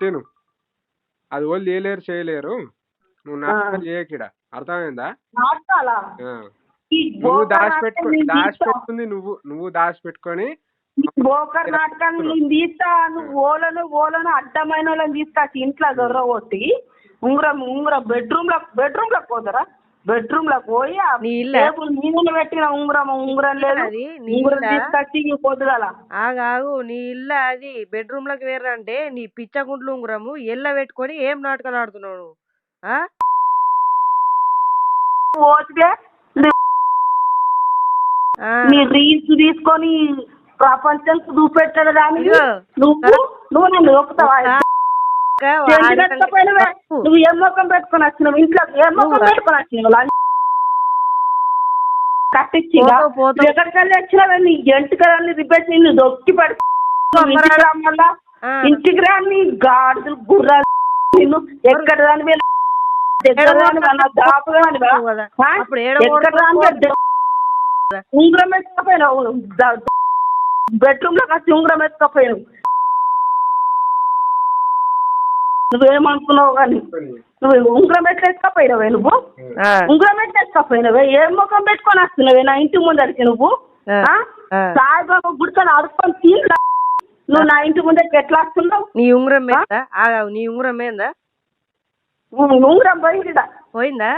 తిను అది వాళ్ళు చేయలేరు చేయలేరు. నువ్వు నాటకాలు చేయకిడ, అర్థమైందా? నువ్వు దాచిపెట్టుకుంది నువ్వు దాచిపెట్టుకొని బోకర్ నాటకాన్ని నేను తీస్తా. నువ్వు ఓలను అడ్డమైన వాళ్ళని తీసుకొచ్చి ఇంట్లో దొరగొట్టి ఉంగరం బెడ్రూమ్ లో పోతారా? బెడ్రూమ్ లో పోయి నీళ్ళు పెట్టిన ఉంగరం లేదు, ఉంగరం తీసుకొచ్చి పొద్దుగల ఆగాగు. నీ ఇల్లు అది బెడ్రూమ్ లోకి వేరంటే నీ పిచ్చగుంట్లు ఉంగరము ఎల్ల పెట్టుకొని ఏం నాటకాలు ఆడుతున్నావు? పోతే నీ రీల్స్ తీసుకొని ప్రపంచం చూపెట్టాడు కానీ నువ్వు నన్ను ఒప్పుతావా? నువ్వు ఏం మొక్కం పెట్టుకొని వచ్చినావు? ఇంట్లో ఏం మొక్కం పెట్టుకొని వచ్చినావు? కట్టించి ఎక్కడికి వెళ్ళి వచ్చినావే? నీ ఎంటికలన్నీ రిపేట్ నిన్ను దొక్కి పడి ఇంటికి రాని గాడులు గుర్రాలు నిన్ను ఎక్కడ దాని దగ్గర దాపు ఎక్కడ దాని ఉంగరం ఎత్తుకపోయినావు. బెడ్రూమ్ లో వచ్చి ఉంగరం ఎత్తుకపోయినావు. నువ్వేమనుకున్నావు కానీ నువ్వు ఉంగరం ఎట్లా ఎత్తుకపోయినావే? నువ్వు ఉంగరం ఎట్లా ఎత్తుకపోయినావే? ఏం ముఖం పెట్టుకొని వస్తున్నావే నా ఇంటి ముందరికి? నువ్వు సాయిబాబా గుడికని అడుక్కొని తీరా నువ్వు నా ఇంటి ముందరికి ఎట్లా వస్తున్నావు? నీ ఉంగరం మీద నీ ఉంగరం ఏందా? ఉంగరం పోయిందా? పోయిందా?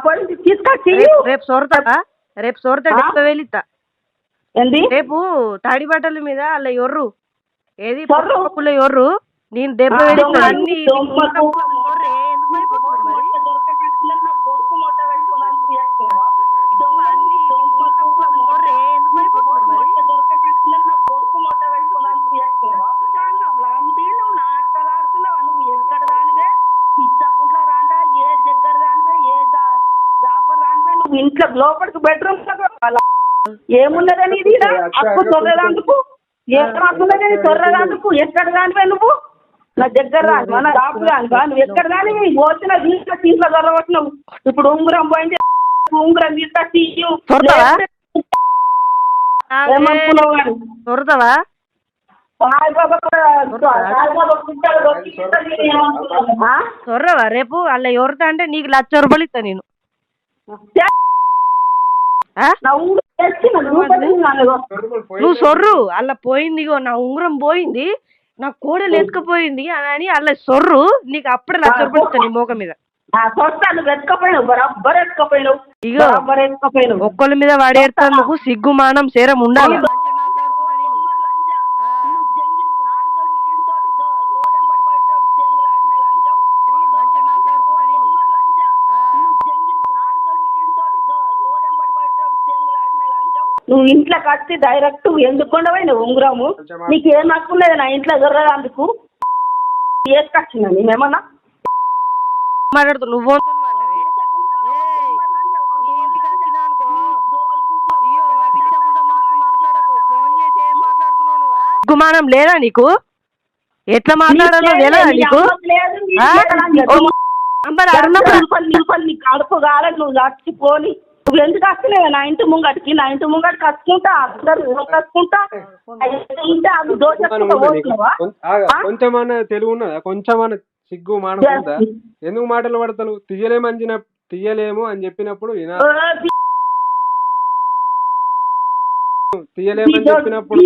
పోయింది, తీసుకొచ్చి రేపు సొరతా డెబ్బ వెళితా. రేపు తాడి బట్టల మీద అలా ఎర్రు ఏది ఎర్రు నేను దెబ్బ వెళితా. అన్ని ఇంట్లో లోపలికి బెడ్రూమ్ ఏమున్నదని అప్పు తొర్రదాందుకు ఏమున్నదని తొర్రదాందుకు ఎక్కడ దానివే నువ్వు? నా దగ్గర రాను మన దాపు కానుక నువ్వు ఎక్కడ దాని వచ్చిన దీంట్లో దీంట్లో దొరకొచ్చినావు. ఇప్పుడు ఉంగరం పోయింది, ఉంగరం తీసుకొచ్చి ఏమనుకున్నావు కానీ తొరతావా? సొర్రవా రేపు అలా ఎవరితా అంటే నీకు 1,00,000 రూపాయలు ఇస్తా నేను. నువ్వు సొర్రు అలా పోయింది, నా ఉంగరం పోయింది, నా కోడలు ఎత్తుకపోయింది అని అలా సొర్రు, నీకు అప్పుడే 1,00,000 రూపాయలు ఇస్తా నీ మోక మీద. ఇగో ఒక్కళ్ళ మీద వాడేస్తాను సిగ్గు మానం సేరం ఉండాలి. నువ్వు ఇంట్లో కట్టి డైరెక్ట్ ఎందుకు ఉండవు ఉంగరము? నీకు ఏం హక్కులేదు నా ఇంట్లో దొరకదందుకు. వేసుకొచ్చిందా నేనేమన్నా మాట్లాడుతూ నువ్వు గుమానం లేదా నీకు? ఎట్లా మాట్లాడాలో లేదా నీకు? కడుపు కాలేదు నువ్వు చచ్చిపోని. నువ్వు ఎందుకు వస్తలేవు నా ఇంటి ముంగటికి? నా ఇంటి ముంగటికి వస్తుంటా అందరు కట్టుకుంటా కొంచెమన్నా తెలుగు ఉన్నదా? కొంచెమన్నా సిగ్గు మానం ఉందా? ఎందుకు మాటలు పడతాను? తీయలేము అని చెప్పినప్పుడు తీయలేమని చెప్పినప్పుడు